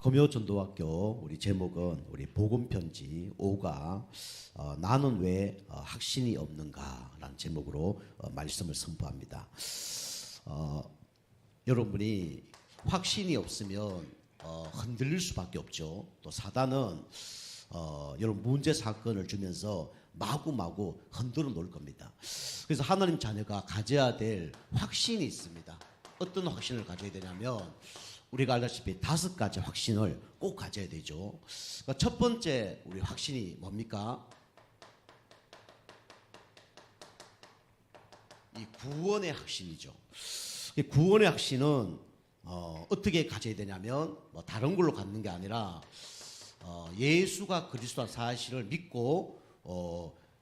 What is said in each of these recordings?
금요전도학교 우리 제목은 우리 복음편지 5가 나는 왜 확신이 없는가라는 제목으로 말씀을 선포합니다. 여러분이 확신이 없으면 흔들릴 수밖에 없죠. 또 사단은 여러분 문제 사건을 주면서 마구마구 흔들어 놓을 겁니다. 그래서 하나님 자녀가 가져야 될 확신이 있습니다. 어떤 확신을 가져야 되냐면 우리가 알다시피 5가지 확신을 꼭 가져야 되죠. 그러니까 첫 번째 우리 확신이 뭡니까? 이 구원의 확신이죠. 이 구원의 확신은 어떻게 가져야 되냐면 뭐 다른 걸로 갖는 게 아니라 예수가 그리스도라는 사실을 믿고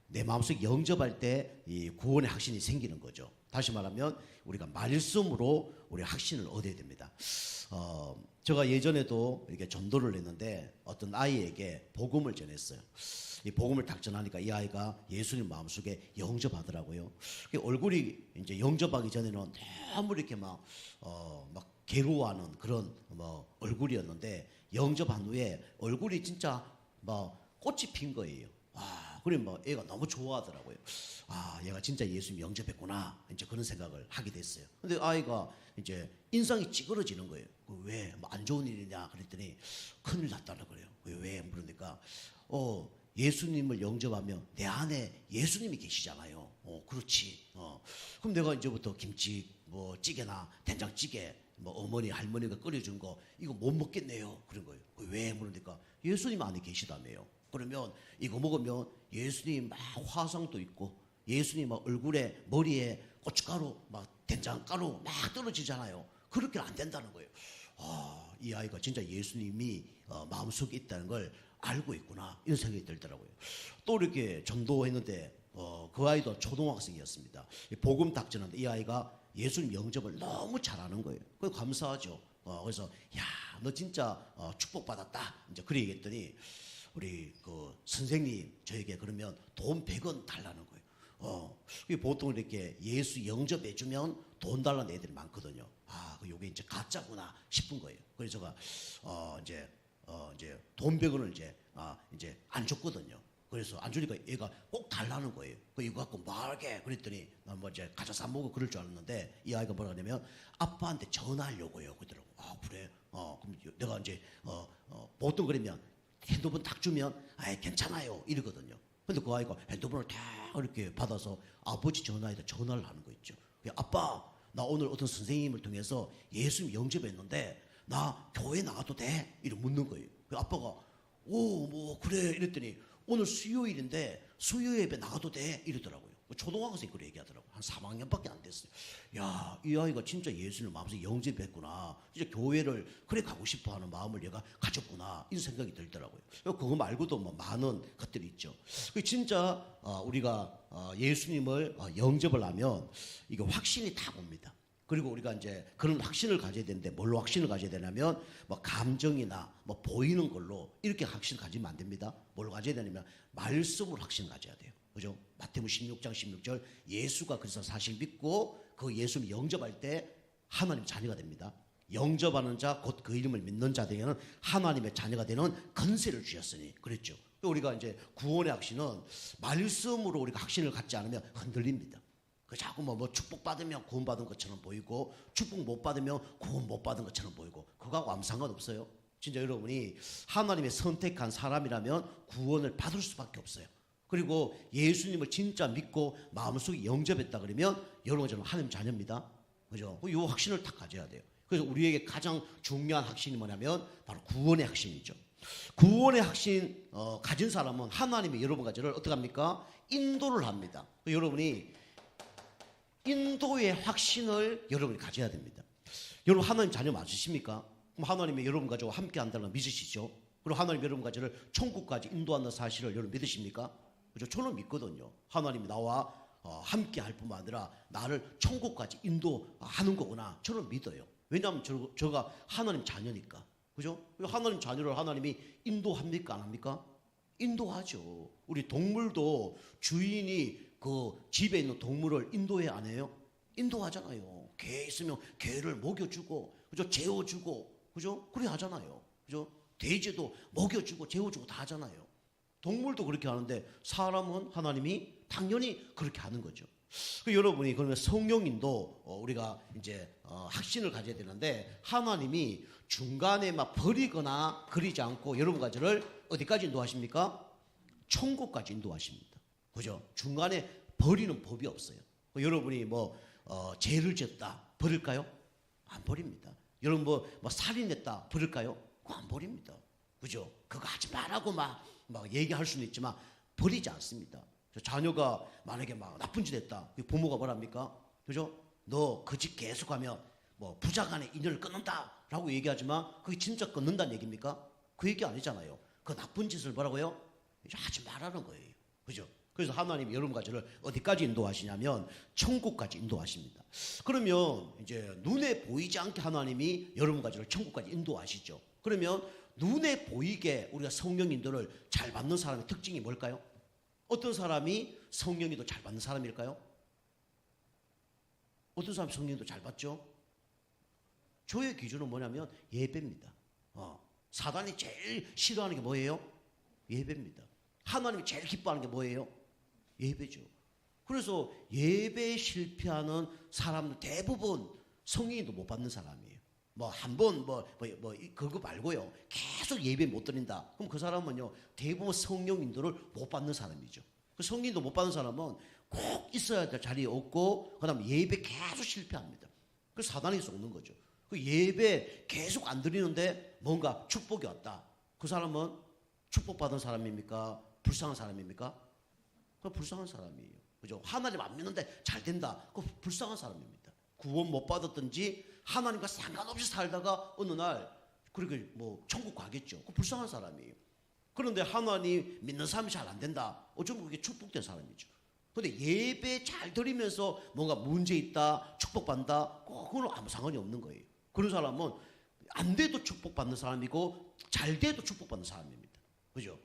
내 마음속에 영접할 때 이 구원의 확신이 생기는 거죠. 다시 말하면 우리가 말씀으로 우리 확신을 얻어야 됩니다. 제가 예전에도 이렇게 전도를 했는데 어떤 아이에게 복음을 전했어요. 이 복음을 딱 전하니까 이 아이가 예수님 마음속에 영접하더라고요. 얼굴이 이제 영접하기 전에는 너무 이렇게 막 괴로워하는 그런 얼굴이었는데 영접한 후에 얼굴이 진짜 꽃이 핀 거예요. 그래 애가 너무 좋아하더라고요. 얘가 진짜 예수님 영접했구나. 이제 그런 생각을 하게 됐어요. 근데 아이가 이제 인상이 찌그러지는 거예요. 왜? 안 좋은 일이냐? 그랬더니 큰일 났다는 거예요. 왜? 물으니까 예수님을 영접하면 내 안에 예수님이 계시잖아요. 그렇지. 그럼 내가 이제부터 김치 찌개나 된장찌개 어머니 할머니가 끓여준 거 이거 못 먹겠네요. 그런 거예요. 왜? 물으니까 예수님 안에 계시다며요. 그러면 이거 먹으면 예수님 막 화상도 있고 예수님 막 얼굴에 머리에 고춧가루 된장가루 막 떨어지잖아요. 그렇게 안 된다는 거예요. 이 아이가 진짜 예수님이 마음속에 있다는 걸 알고 있구나 이런 생각이 들더라고요. 또 이렇게 전도했는데 그 아이도 초등학생이었습니다. 복음 딱 전하는데 이 아이가 예수님 영접을 너무 잘하는 거예요. 그래서 감사하죠. 그래서 야, 너 진짜 축복받았다. 이제 그래 얘기했더니 우리 그 선생님 저에게 그러면 돈 100원 달라는 거예요. 보통 이렇게 예수 영접해주면 돈 달라는 애들이 많거든요. 요게 이제 가짜구나 싶은 거예요. 그래서 제가 이제 돈 100원을 이제 안 줬거든요. 그래서 안 주니까 얘가 꼭 달라는 거예요. 이거 갖고 말게 그랬더니 이제 가자 사 먹고 그럴 줄 알았는데 이 아이가 뭐라 하냐면 아빠한테 전화하려고요. 그러더라고. 그래? 그럼 내가 이제 보통 그러면 핸드폰 딱 주면 괜찮아요 이러거든요. 근데 그 아이가 핸드폰을 딱 이렇게 받아서 아버지 전화에다 전화를 하는 거 있죠. 아빠 나 오늘 어떤 선생님을 통해서 예수님 영접했는데 나 교회 나가도 돼? 이렇게 묻는 거예요. 아빠가 그래 이랬더니 오늘 수요일인데 수요 예배 나가도 돼? 이러더라고요. 초등학생이 그래 얘기하더라고요. 한 3학년밖에 안 됐어요. 야, 이 아이가 진짜 예수님을 마음속에 영접했구나. 진짜 교회를 그래 가고 싶어하는 마음을 얘가 가졌구나. 이런 생각이 들더라고요. 그거 말고도 많은 것들이 있죠. 진짜 우리가 예수님을 영접을 하면 이게 확신이 다 옵니다. 그리고 우리가 이제 그런 확신을 가져야 되는데 뭘로 확신을 가져야 되냐면 감정이나 보이는 걸로 이렇게 확신을 가지면 안 됩니다. 뭘로 가져야 되냐면 말씀으로 확신을 가져야 돼요. 그죠? 마태복음 16장 16절 예수가 그래서 사실 믿고 그 예수를 영접할 때 하나님 자녀가 됩니다. 영접하는 자 곧 그 이름을 믿는 자들에게는 하나님의 자녀가 되는 권세를 주셨으니 그랬죠. 우리가 이제 구원의 확신은 말씀으로 우리가 확신을 갖지 않으면 흔들립니다. 자꾸 축복 받으면 구원 받은 것처럼 보이고 축복 못 받으면 구원 못 받은 것처럼 보이고 그거하고 아무 상관없어요. 진짜 여러분이 하나님의 선택한 사람이라면 구원을 받을 수밖에 없어요. 그리고 예수님을 진짜 믿고 마음속에 영접했다 그러면 여러분 저는 하나님 자녀입니다. 그죠? 이 확신을 딱 가져야 돼요. 그래서 우리에게 가장 중요한 확신이 뭐냐면 바로 구원의 확신이죠. 구원의 확신 가진 사람은 하나님이 여러분 가지를 어떻게 합니까? 인도를 합니다. 여러분이 인도의 확신을 여러분이 가져야 됩니다. 여러분 하나님 자녀 맞으십니까? 그럼 하나님이 여러분 가지고 함께 한다는 걸 믿으시죠? 그리고 하나님 여러분 가지를 천국까지 인도한다는 사실을 여러분 믿으십니까? 그죠? 저는 믿거든요. 하나님이 나와 함께 할 뿐만 아니라 나를 천국까지 인도하는 거구나. 저는 믿어요. 왜냐하면 저가 하나님 자녀니까. 그죠? 하나님 자녀를 하나님이 인도합니까? 안 합니까? 인도하죠. 우리 동물도 주인이 그 집에 있는 동물을 인도해 안 해요? 인도하잖아요. 개 있으면 개를 먹여주고, 그죠? 재워주고, 그죠? 그래 하잖아요. 그죠? 돼지도 먹여주고 재워주고 다 하잖아요. 동물도 그렇게 하는데 사람은 하나님이 당연히 그렇게 하는 거죠. 여러분이 그러면 성령님도 우리가 이제 확신을 가져야 되는데 하나님이 중간에 막 버리거나 그리지 않고 여러분 가지를 어디까지 인도하십니까? 천국까지 인도하십니다. 그죠? 중간에 버리는 법이 없어요. 여러분이 뭐 죄를 지었다 버릴까요? 안 버립니다. 여러분 뭐 살인했다 버릴까요? 그거 안 버립니다. 그죠? 그거 하지 말라고 막 얘기할 수는 있지만 버리지 않습니다. 자녀가 만약에 막 나쁜 짓 했다. 부모가 뭐랍니까? 그죠? 너 그 집 계속하면 뭐 부자 간의 인연을 끊는다라고 얘기하지만 그게 진짜 끊는다는 얘기입니까? 그 얘기 아니잖아요. 그 나쁜 짓을 뭐라고요? 하지 말라는 거예요. 그죠? 그래서 하나님이 여러분 가지를 어디까지 인도하시냐면 천국까지 인도하십니다. 그러면 이제 눈에 보이지 않게 하나님이 여러분 가지를 천국까지 인도하시죠. 그러면 눈에 보이게 우리가 성령 인도를 잘 받는 사람의 특징이 뭘까요? 어떤 사람이 성령 인도 잘 받는 사람일까요? 어떤 사람이 성령 인도 잘 받죠? 저의 기준은 뭐냐면 예배입니다. 사단이 제일 싫어하는 게 뭐예요? 예배입니다. 하나님이 제일 기뻐하는 게 뭐예요? 예배죠. 그래서 예배에 실패하는 사람들 대부분 성령인도 못 받는 사람이에요. 뭐 한 번 그거 말고요. 계속 예배 못 드린다. 그럼 그 사람은요 대부분 성령 인도를 못 받는 사람이죠. 그 성령 인도 못 받는 사람은 꼭 있어야 될 자리에 없고 그다음에 예배 계속 실패합니다. 그래서 사단이 쏘는 거죠. 그 예배 계속 안 드리는데 뭔가 축복이 왔다. 그 사람은 축복받은 사람입니까? 불쌍한 사람입니까? 그 불쌍한 사람이에요. 그죠? 하나님 안 믿는데 잘 된다. 그 불쌍한 사람입니다. 구원 못 받았든지 하나님과 상관없이 살다가 어느 날 그렇게 뭐 천국 가겠죠. 그 불쌍한 사람이에요. 그런데 하나님 믿는 사람이 잘 안 된다. 어쩌면 그게 축복된 사람이죠. 그런데 예배 잘 드리면서 뭔가 문제 있다, 축복받는다, 그거는 아무 상관이 없는 거예요. 그런 사람은 안 돼도 축복받는 사람이고 잘 돼도 축복받는 사람입니다. 그죠?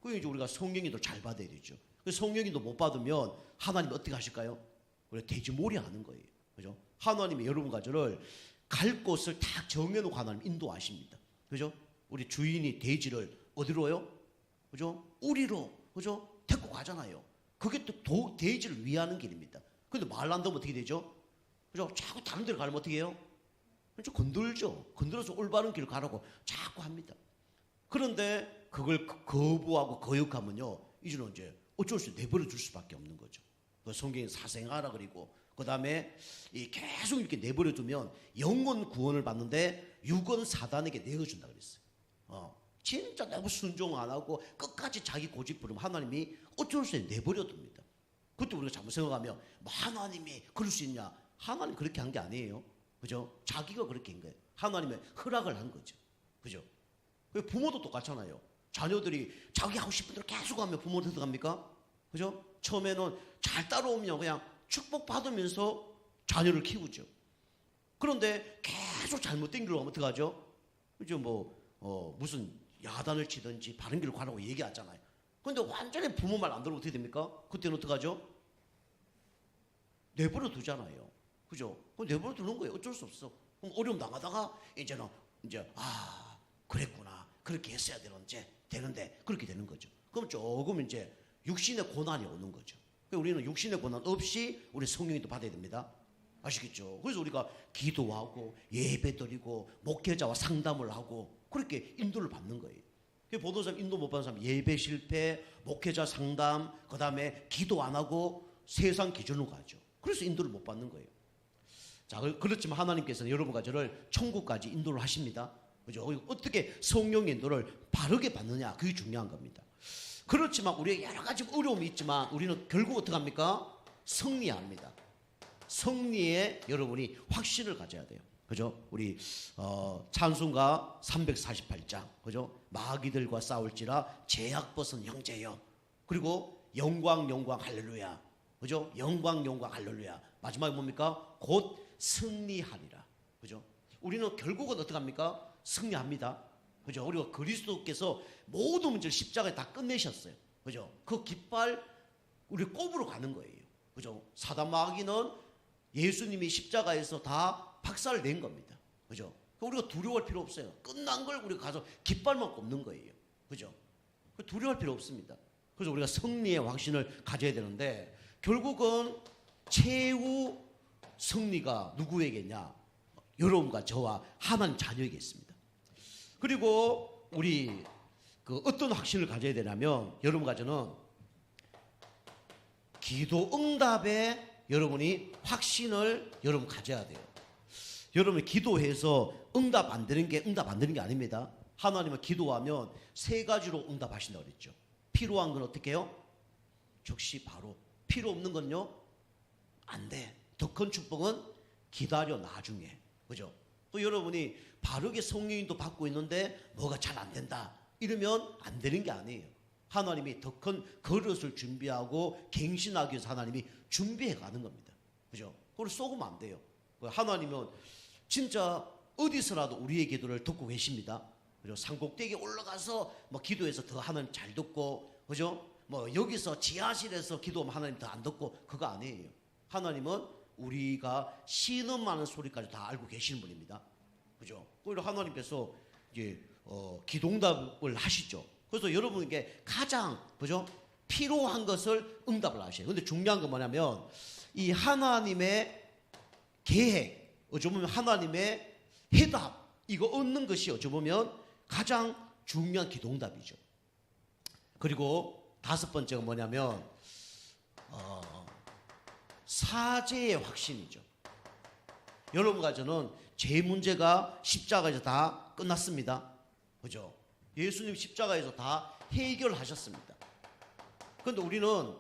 그게 이제 우리가 성령님도 잘 받아야 되죠. 성령님도 못 받으면 하나님 어떻게 하실까요? 우리 돼지몰이 하는 거예요. 그죠? 하나님이 여러분 가지를 갈 곳을 다 정해놓고 하나님 인도하십니다. 그죠? 우리 주인이 돼지를 어디로요? 그죠? 우리로, 그죠? 데리고 가잖아요. 그게 또 돼지를 위하는 길입니다. 근데 말 안 들으면 어떻게 되죠? 그죠? 자꾸 다른 데로 가면 어떻게 해요? 좀 건들죠. 건들어서 올바른 길을 가라고 자꾸 합니다. 그런데 그걸 거부하고 거역하면요, 이제는 이제 어쩔 수 없이 내버려 둘 수밖에 없는 거죠. 그 성경에 사생하라 그리고 그 다음에 계속 이렇게 내버려 두면 영원 구원을 받는데 육은 사단에게 내어준다 그랬어요. 진짜 너무 순종 안 하고 끝까지 자기 고집 부르면 하나님이 어쩔 수 없이 내버려 둡니다. 그때 우리가 잘못 생각하면 뭐 하나님이 그럴 수 있냐? 하나님 그렇게 한 게 아니에요. 그죠? 자기가 그렇게 한 거예요. 하나님의 허락을 한 거죠. 그죠? 부모도 똑같잖아요. 자녀들이 자기 하고 싶은 대로 계속 하면 부모는 어떻게 합니까? 그죠? 처음에는 잘 따라오면 그냥 축복받으면서 자녀를 키우죠. 그런데 계속 잘못된 길로 가면 어떡하죠? 그죠? 무슨 야단을 치든지 바른 길로 가라고 얘기하잖아요. 그런데 완전히 부모 말 안 들으면 어떻게 됩니까? 그때는 어떡하죠? 내버려 두잖아요. 그죠? 그럼 내버려 두는 거예요. 어쩔 수 없어. 그럼 어려움 당하다가 이제 그랬구나. 그렇게 했어야 되는데 그렇게 되는 거죠. 그럼 조금 이제 육신의 고난이 오는 거죠. 우리는 육신의 고난 없이 우리 성령님도 받아야 됩니다. 아시겠죠? 그래서 우리가 기도하고 예배드리고 목회자와 상담을 하고 그렇게 인도를 받는 거예요. 보던 사람 인도 못 받는 사람 예배 실패, 목회자 상담, 그 다음에 기도 안 하고 세상 기준으로 가죠. 그래서 인도를 못 받는 거예요. 자, 그렇지만 하나님께서는 여러분과 저를 천국까지 인도를 하십니다. 그죠? 어떻게 성령 인도를 바르게 받느냐, 그게 중요한 겁니다. 그렇지만 우리의 여러 가지 어려움이 있지만 우리는 결국 어떻게 합니까? 승리합니다. 승리에 여러분이 확신을 가져야 돼요. 그죠? 우리 찬송가 348장, 그죠? 마귀들과 싸울지라 제약 벗은 형제여. 그리고 영광 할렐루야. 그죠? 영광 할렐루야. 마지막에 뭡니까? 곧 승리하리라. 그죠? 우리는 결국은 어떻게 합니까? 승리합니다. 그죠? 우리가 그리스도께서 모든 문제를 십자가에 다 끝내셨어요. 그죠? 그 깃발 우리 꼽으러 가는 거예요. 그죠? 사단 마귀는 예수님이 십자가에서 다 박살을 낸 겁니다. 그죠? 우리가 두려워할 필요 없어요. 끝난 걸 우리가 가서 깃발만 꼽는 거예요. 그죠? 두려워할 필요 없습니다. 그래서 우리가 승리의 확신을 가져야 되는데, 결국은 최후 승리가 누구에게냐? 여러분과 저와 하나님 자녀에게 있습니다. 그리고 우리 어떤 확신을 가져야 되냐면, 여러분과 저는 기도 응답에 여러분이 확신을 여러분 가져야 돼요. 여러분이 기도해서 응답 안 되는 게 아닙니다. 하나님은 기도하면 세 가지로 응답하신다고 그랬죠. 필요한 건 어떻게 해요? 즉시 바로. 필요 없는 건요? 안 돼. 더 큰 축복은 기다려 나중에. 그죠? 또 여러분이 바르게 성령님도 받고 있는데 뭐가 잘 안 된다 이러면 안 되는 게 아니에요. 하나님이 더 큰 그릇을 준비하고 갱신하기 위해서 하나님이 준비해 가는 겁니다. 그죠? 그걸 쏘으면 안 돼요. 하나님은 진짜 어디서라도 우리의 기도를 듣고 계십니다. 그죠? 산꼭대기에 올라가서 뭐 기도해서 더 하나님 잘 듣고, 그죠? 뭐 여기서 지하실에서 기도하면 하나님 더 안 듣고, 그거 아니에요. 하나님은 우리가 신음하는 소리까지 다 알고 계시는 분입니다. 그죠? 오히려 하나님께서 이제 기도응답을 하시죠. 그래서 여러분에게 가장, 그죠? 필요한 것을 응답을 하셔요. 근데 중요한 건 뭐냐면, 이 하나님의 계획, 어찌 보면 하나님의 해답, 이거 얻는 것이 어찌 보면 가장 중요한 기도응답이죠. 그리고 다섯 번째가 뭐냐면, 사죄의 확신이죠. 여러분과 저는 제 문제가 십자가에서 다 끝났습니다. 그죠? 예수님 십자가에서 다 해결하셨습니다. 그런데 우리는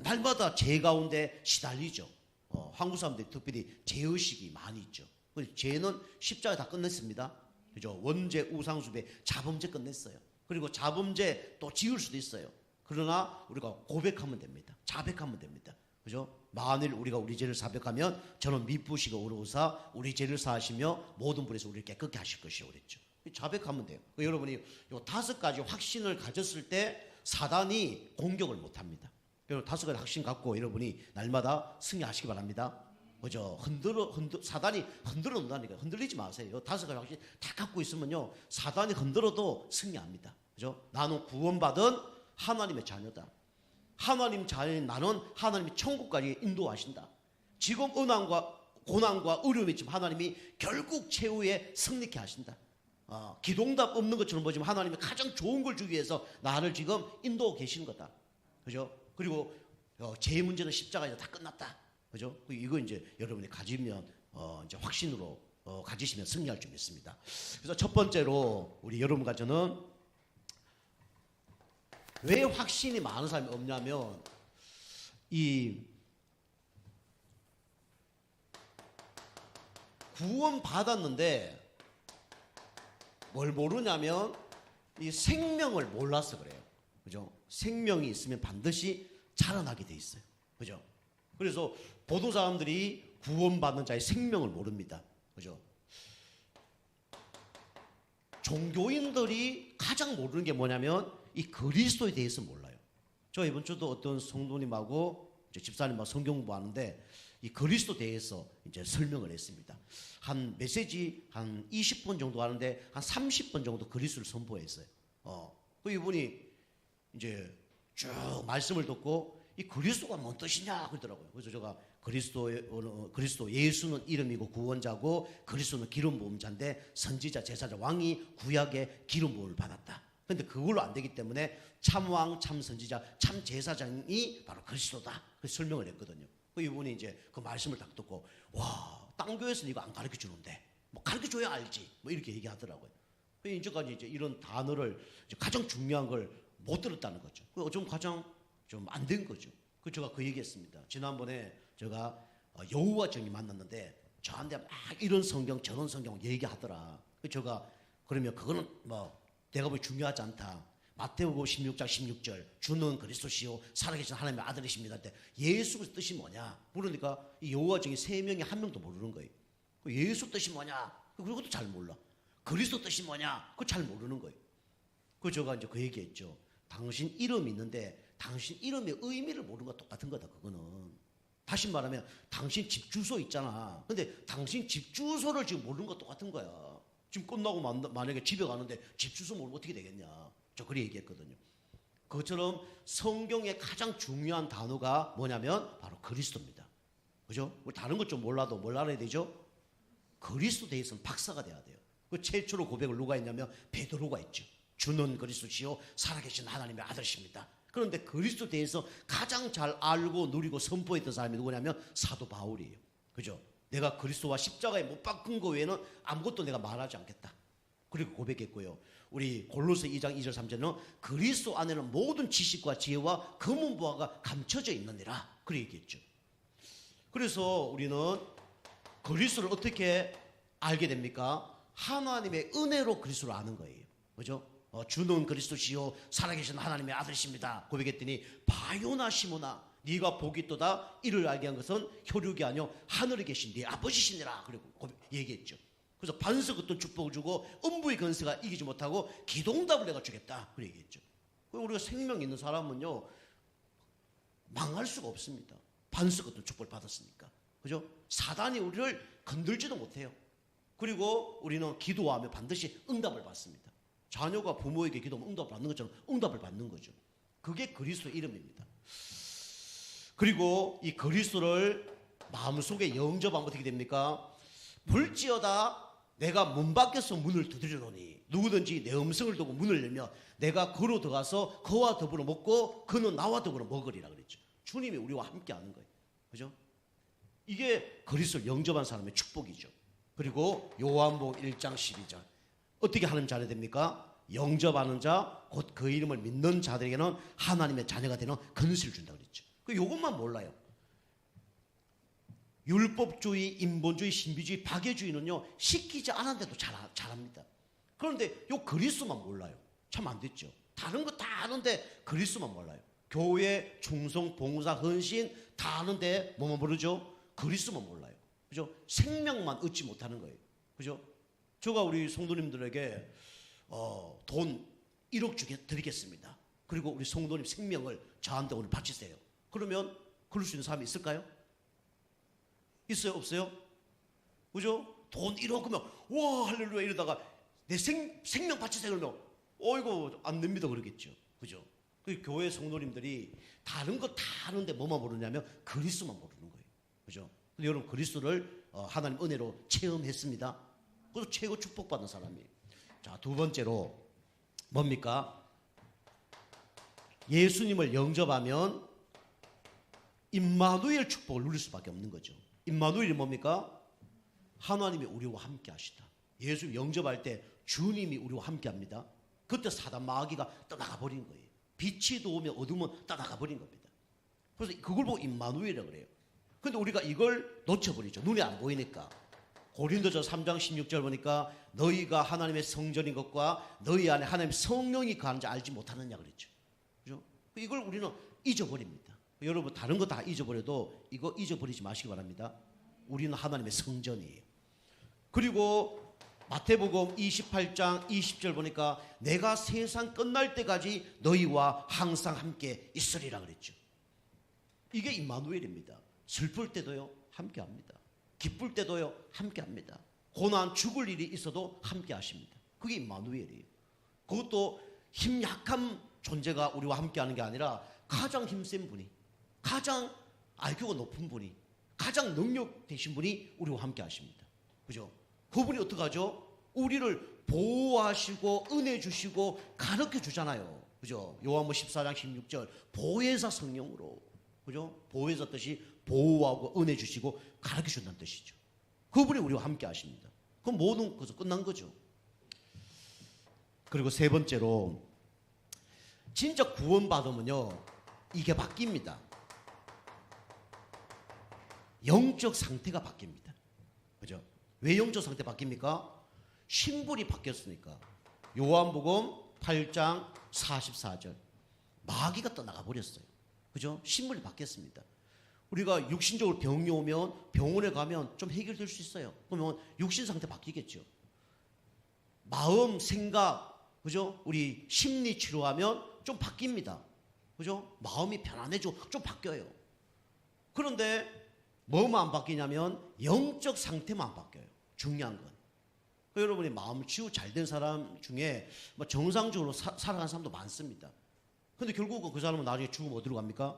날마다 죄 가운데 시달리죠. 한국 사람들이 특별히 죄의식이 많이 있죠. 죄는 십자가에 다 끝냈습니다. 그죠? 원죄, 우상숭배, 자범죄 끝냈어요. 그리고 자범죄 또 지을 수도 있어요. 그러나 우리가 고백하면 됩니다. 자백하면 됩니다. 그죠? 만일 우리가 우리 죄를 사백하면 저는 미쁘시고 의로우사 우리 죄를 사하시며 모든 불에서 우리를 깨끗게 하실 것이요 그랬죠. 자백하면 돼요. 여러분이 요 다섯 가지 확신을 가졌을 때 사단이 공격을 못합니다. 여러분 다섯 가지 확신 갖고 여러분이 날마다 승리하시기 바랍니다. 그죠? 사단이 흔들어 놓는다니까. 흔들리지 마세요. 다섯 가지 확신 다 갖고 있으면요, 사단이 흔들어도 승리합니다. 그죠? 나는 구원받은 하나님의 자녀다. 하나님 자녀인 나는 하나님이 천국까지 인도하신다. 지금 고난과 어려움이 있지만 하나님이 결국 최후에 승리케 하신다. 기도응답 없는 것처럼 보지만 하나님이 가장 좋은 걸 주기 위해서 나를 지금 인도하고 계시는 거다. 그죠? 그리고 제 문제는 십자가에서 다 끝났다. 그죠? 이거 이제 여러분이 가지면 이제 확신으로 가지시면 승리할 줄 믿습니다. 그래서 첫 번째로 우리 여러분과 저는 왜 확신이 많은 사람이 없냐면, 이 구원 받았는데 뭘 모르냐면 이 생명을 몰라서 그래요. 그죠? 생명이 있으면 반드시 자라나게 돼 있어요. 그죠? 그래서 보통 사람들이 구원받는 자의 생명을 모릅니다. 그죠? 종교인들이 가장 모르는 게 뭐냐면 이 그리스도에 대해서 몰라요. 저 이번 주도 어떤 성도님하고 집사님하고 성경 공부하는데 이 그리스도에 대해서 이제 설명을 했습니다. 한 메시지 한 20분 정도 하는데 한 30분 정도 그리스도를 선포했어요. 이분이 이제 쭉 말씀을 듣고 이 그리스도가 뭔 뜻이냐 그러더라고요. 그래서 제가 그리스도 예수는 이름이고 구원자고 그리스도는 기름 부음 자인데 선지자, 제사자, 왕이 구약의 기름 부음을 받았다. 그런데 그걸로 안 되기 때문에 참왕, 참선지자, 참제사장이 바로 그리스도다. 그래서 설명을 했거든요. 이분이 이제 그 말씀을 딱 듣고, 와, 딴 교회에서는 이거 안 가르쳐 주는데 뭐 가르쳐 줘야 알지 뭐 이렇게 얘기하더라고요. 이제까지 이제 이런 단어를 이제 가장 중요한 걸 못 들었다는 거죠. 좀 가장 좀 안 된 거죠. 제가 그 얘기했습니다. 지난번에 제가 여호와 정이 만났는데 저한테 막 이런 성경 저런 성경 얘기하더라. 제가 그러면 그거는 뭐 내가 보기 중요하지 않다. 마태복음 16장 16절 주는 그리스도시요 살아계신 하나님의 아들이십니다. 때 예수 뜻이 뭐냐 물으니까 이 여호와 정이 세 명이 한 명도 모르는 거예요. 예수 뜻이 뭐냐 그것도 잘 몰라. 그리스도 뜻이 뭐냐 그거 잘 모르는 거예요. 제가 이제 그 얘기했죠. 당신 이름이 있는데 당신 이름의 의미를 모르는 거 똑같은 거다. 그거는 다시 말하면 당신 집 주소 있잖아. 근데 당신 집 주소를 지금 모르는 거 똑같은 거야. 지금 끝나고 만약에 집에 가는데 집 주소 모르면 어떻게 되겠냐. 저 그래 얘기했거든요. 그것처럼 성경의 가장 중요한 단어가 뭐냐면 바로 그리스도입니다. 그죠? 우리 다른 것 좀 몰라도 뭘 알아야 되죠? 그리스도 대해서는 박사가 돼야 돼요. 그 최초로 고백을 누가 했냐면 베드로가 했죠. 주는 그리스도시요 살아계신 하나님의 아들이십니다. 그런데 그리스도 대해서 가장 잘 알고 누리고 선포했던 사람이 누구냐면 사도 바울이에요. 그죠? 내가 그리스도와 십자가에 못 박은 거 외에는 아무것도 내가 말하지 않겠다. 그리고 고백했고요. 우리 골로새 2장 2절 3절은 그리스도 안에는 모든 지식과 지혜와 검은보화가 감춰져 있느니라. 그렇게 얘기했죠. 그래서 우리는 그리스도를 어떻게 알게 됩니까? 하나님의 은혜로 그리스도를 아는 거예요. 그죠? 주는 그리스도시요 살아계신 하나님의 아들이십니다. 고백했더니 바요나 시모나 네가 복이 있도다. 이를 알게 한 것은 혈육이 아니요 하늘에 계신 네 아버지시니라. 그리고 얘기했죠. 그래서 반석 어떤 축복을 주고 음부의 권세가 이기지 못하고 기도응답을 내가 주겠다. 그렇게 얘기했죠. 우리가 생명 있는 사람은요 망할 수가 없습니다. 반석 어떤 축복을 받았으니까. 그죠? 사단이 우리를 건들지도 못해요. 그리고 우리는 기도하면 반드시 응답을 받습니다. 자녀가 부모에게 기도하면 응답을 받는 것처럼 응답을 받는 거죠. 그게 그리스도 이름입니다. 그리고 이 그리스도를 마음속에 영접하면 어떻게 됩니까? 볼지어다 내가 문 밖에서 문을 두드리노니 누구든지 내 음성을 듣고 문을 열면 내가 그로 들어가서 그와 더불어 먹고 그는 나와 더불어 먹으리라 그랬죠. 주님이 우리와 함께 하는 거예요. 그죠? 이게 그리스도를 영접한 사람의 축복이죠. 그리고 요한복음 1장 12절 어떻게 하나님 자녀 됩니까? 영접하는 자 곧 그 이름을 믿는 자들에게는 하나님의 자녀가 되는 권세를 준다고 그랬죠. 요것만 몰라요. 율법주의, 인본주의, 신비주의, 박애주의는요 시키지 않았는데도 잘합니다. 그런데 요 그리스도만 몰라요. 참 안 됐죠. 다른 거 다 아는데 그리스도만 몰라요. 교회, 충성, 봉사, 헌신 다 아는데 뭐만 모르죠? 그리스도만 몰라요. 그죠? 생명만 얻지 못하는 거예요. 그죠? 제가 우리 성도님들에게 돈 1억 드리겠습니다. 그리고 우리 성도님 생명을 저한테 오늘 바치세요. 그러면 그럴 수 있는 사람이 있을까요? 있어요? 없어요? 그죠? 돈 1억 그러면 와 할렐루야 이러다가 내 생명 바치세요 그러면 이거 안 됩니다 그러겠죠. 그죠? 그 교회 성도님들이 다른 거 다 아는데 뭐만 모르냐면 그리스도만 모르는 거예요. 그죠? 근데 여러분 그리스도를 하나님 은혜로 체험했습니다. 그래서 최고 축복받는 사람이에요. 자, 두 번째로 뭡니까? 예수님을 영접하면 임마누엘 축복을 누릴 수밖에 없는 거죠. 임마누엘이 뭡니까? 하나님이 우리와 함께 하시다. 예수 영접할 때 주님이 우리와 함께 합니다. 그때 사단 마귀가 떠나가 버린 거예요. 빛이 도우면 어둠은 떠나가 버린 겁니다. 그래서 그걸 보고 임마누엘이라고 그래요. 근데 우리가 이걸 놓쳐버리죠. 눈에 안 보이니까. 고린도서 3장 16절 보니까 너희가 하나님의 성전인 것과 너희 안에 하나님의 성령이 거하는지 알지 못하느냐 그랬죠. 그죠? 이걸 우리는 잊어버립니다. 여러분 다른 거 다 잊어버려도 이거 잊어버리지 마시기 바랍니다. 우리는 하나님의 성전이에요. 그리고 마태복음 28장 20절 보니까 내가 세상 끝날 때까지 너희와 항상 함께 있으리라 그랬죠. 이게 임마누엘입니다. 슬플 때도요 함께 합니다. 기쁠 때도요 함께 합니다. 고난 죽을 일이 있어도 함께 하십니다. 그게 임마누엘이에요. 그것도 힘 약한 존재가 우리와 함께 하는 게 아니라 가장 힘센 분이, 가장 IQ가 높은 분이, 가장 능력 되신 분이 우리와 함께 하십니다. 그죠? 그분이 어떡하죠? 우리를 보호하시고 은혜 주시고 가르쳐 주잖아요. 그죠? 요한복음 14장 16절 보혜사 성령으로, 그죠? 보혜사 뜻이 보호하고 은혜 주시고 가르쳐 준다는 뜻이죠. 그분이 우리와 함께 하십니다. 그럼 모든 것은 끝난 거죠. 그리고 세 번째로 진짜 구원받으면요 이게 바뀝니다. 영적 상태가 바뀝니다. 그죠? 왜 영적 상태 바뀝니까? 신분이 바뀌었으니까. 요한복음 8장 44절 마귀가 떠나가 버렸어요. 그죠? 신분이 바뀌었습니다. 우리가 육신적으로 병이 오면 병원에 가면 좀 해결될 수 있어요. 그러면 육신 상태 바뀌겠죠. 마음, 생각, 그죠? 우리 심리 치료하면 좀 바뀝니다. 그죠? 마음이 편안해지고 좀 바뀌어요. 그런데 뭐만 안 바뀌냐면 영적 상태만 안 바뀌어요. 중요한 건. 여러분이 마음 치유 잘 된 사람 중에 뭐 정상적으로 살아가는 사람도 많습니다. 근데 결국은 그 사람은 나중에 죽으면 어디로 갑니까?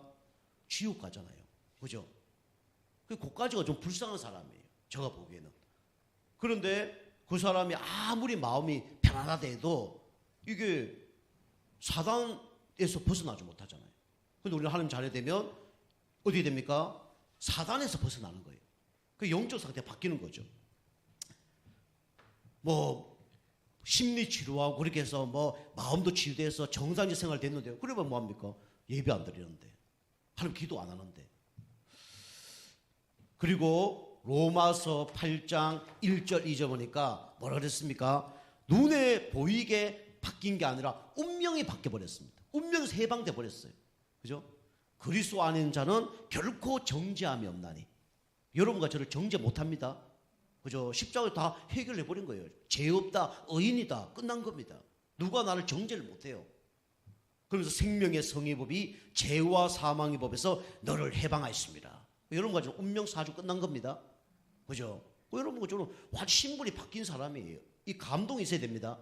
지옥 가잖아요. 그죠? 그까지가 좀 불쌍한 사람이에요. 제가 보기에는. 그런데 그 사람이 아무리 마음이 편안하다 해도 이게 사단에서 벗어나지 못하잖아요. 근데 우리가 하나님 자녀 되면 어떻게 됩니까? 사단에서 벗어나는 거예요. 그 영적 상태가 바뀌는 거죠. 뭐 심리 치료하고 그렇게 해서 뭐 마음도 치유돼서 정상적 생활 됐는데요. 그러면 뭐 합니까? 예배 안 드리는데, 하나님 기도 안 하는데. 그리고 로마서 8장 1절 2절 보니까 뭐라 그랬습니까? 눈에 보이게 바뀐 게 아니라 운명이 바뀌어 버렸습니다. 운명에서 해방돼 버렸어요. 그죠? 그리스도 안에 있는 자는 결코 정죄함이 없나니. 여러분과 저를 정죄 못합니다. 그죠? 십자가에 다 해결해 버린 거예요. 죄 없다, 의인이다, 끝난 겁니다. 누가 나를 정죄를 못해요. 그러면서 생명의 성의법이 죄와 사망의 법에서 너를 해방하였습니다. 여러분과 저는 운명 사주 끝난 겁니다. 그죠? 여러분과 저는 완전 신분이 바뀐 사람이에요. 이 감동이 있어야 됩니다.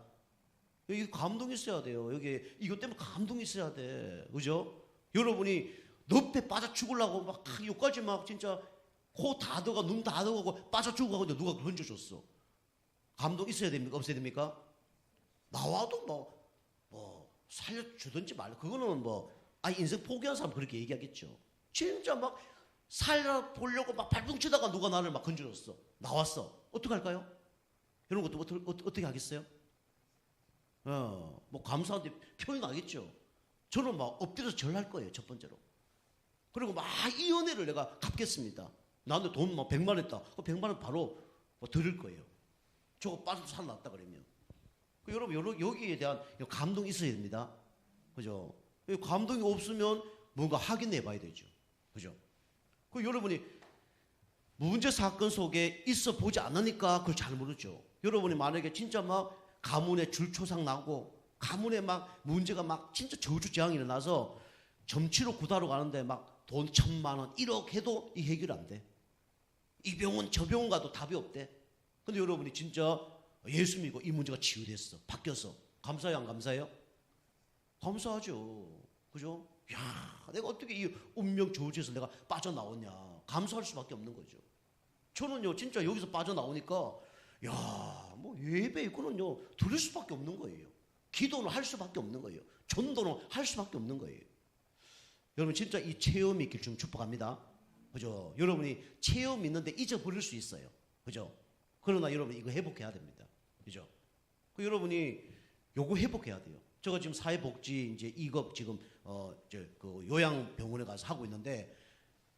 이 감동이 있어야 돼요. 여기 이것 때문에 감동이 있어야 돼. 그죠? 여러분이 늪에 빠져 죽으려고 막 여기까지 막 진짜 코 다 들어가 눈 다 들어가고 빠져 죽어가고 누가 그걸 던져줬어. 감동 있어야 됩니까? 없어야 됩니까? 나와도 뭐 살려주든지 말라. 그거는 인생 포기한 사람 그렇게 얘기하겠죠. 진짜 막 살려보려고 막 발동 치다가 누가 나를 막 건져줬어. 나왔어. 어떡할까요? 이런 것도 어떻게 하겠어요? 뭐 감사한데 표현하겠죠. 저는 막 엎드려서 절할 거예요. 첫 번째로. 그리고 막 이 은혜를 내가 갚겠습니다. 나한테 돈 막 100만 원 했다. 그 100만 원 바로 드릴 거예요. 저거 빠져서 살아났다 그러면. 여러분 여기에 대한 감동이 있어야 됩니다. 그죠? 감동이 없으면 뭔가 확인해 봐야 되죠. 그죠? 여러분이 문제 사건 속에 있어 보지 않으니까 그걸 잘 모르죠. 여러분이 만약에 진짜 막 가문에 줄초상 나고 가문에 막 문제가 막 진짜 저주재앙이 일어나서 점치러 구다로 가는데 막 돈 1,000만 원, 1억 해도 이 해결 안 돼. 이 병원 저 병원 가도 답이 없대. 근데 여러분이 진짜 예수 믿고 이 문제가 치유됐어. 바뀌었어. 감사해요, 안 감사해요? 감사하죠. 그죠? 야, 내가 어떻게 이 운명 저주에서 내가 빠져나왔냐. 감사할 수밖에 없는 거죠. 저는요, 진짜 여기서 빠져나오니까 야, 뭐 예배 이거는요, 드릴 수밖에 없는 거예요. 기도는 할 수밖에 없는 거예요. 전도는 할 수밖에 없는 거예요. 여러분 진짜 이 체험이 있길 좀 축복합니다. 그죠? 여러분이 체험 있는데 잊어버릴 수 있어요. 그죠? 그러나 여러분 이거 회복해야 됩니다. 그죠? 여러분이 요거 회복해야 돼요. 제가 지금 사회복지 이제 2급 지금 그 요양병원에 가서 하고 있는데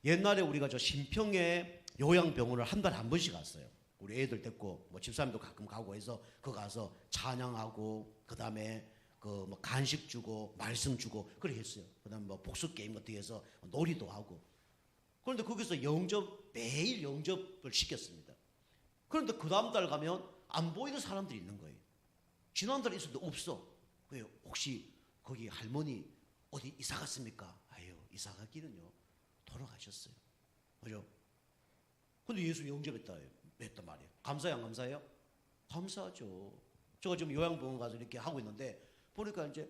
옛날에 우리가 저 신평에 요양병원을 한 달에 한 번씩 갔어요. 우리 애들 데리고 뭐 집사람도 가끔 가고 해서 그 가서 찬양하고 그 다음에 그 뭐 간식 주고 말씀 주고 그렇게 했어요. 그다음 뭐 복수 게임 같은 거 해서 놀이도 하고. 그런데 거기서 매일 영접을 시켰습니다. 그런데 그 다음 달 가면 안 보이는 사람들이 있는 거예요. 지난달에 있었는데 없어. 왜요? 혹시 거기 할머니 어디 이사 갔습니까? 아유, 이사 가기는요 돌아가셨어요. 그죠? 근데 예수 영접했단 말이에요. 감사해요, 안 감사해요? 감사하죠. 제가 지금 요양병원 가서 이렇게 하고 있는데 보니까 이제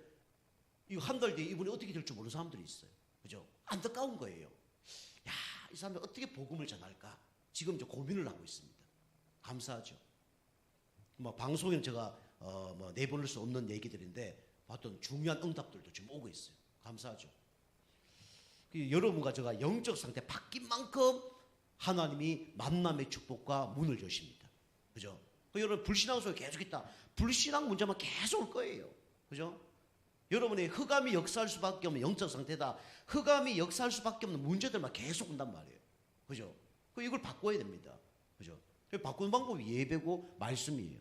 이 한 달 뒤에 이분이 어떻게 될 줄 모르는 사람들이 있어요. 그죠? 안타까운 거예요. 야, 이 사람이 어떻게 복음을 전할까? 지금 이제 고민을 하고 있습니다. 감사하죠. 뭐 방송에는 제가 뭐 내보낼 수 없는 얘기들인데 어떤 중요한 응답들도 지금 오고 있어요. 감사하죠. 여러분과 제가 영적 상태 바뀐 만큼 하나님이 만남의 축복과 문을 여십니다. 그죠? 여러분 불신앙 속에 계속 있다. 불신앙 문제만 계속 올 거예요. 그죠? 여러분이 흑암이 역사할 수밖에 없는 영적 상태다. 흑암이 역사할 수밖에 없는 문제들만 계속 온단 말이에요. 그죠? 이걸 바꿔야 됩니다. 그죠? 바꾸는 방법이 예배고 말씀이에요.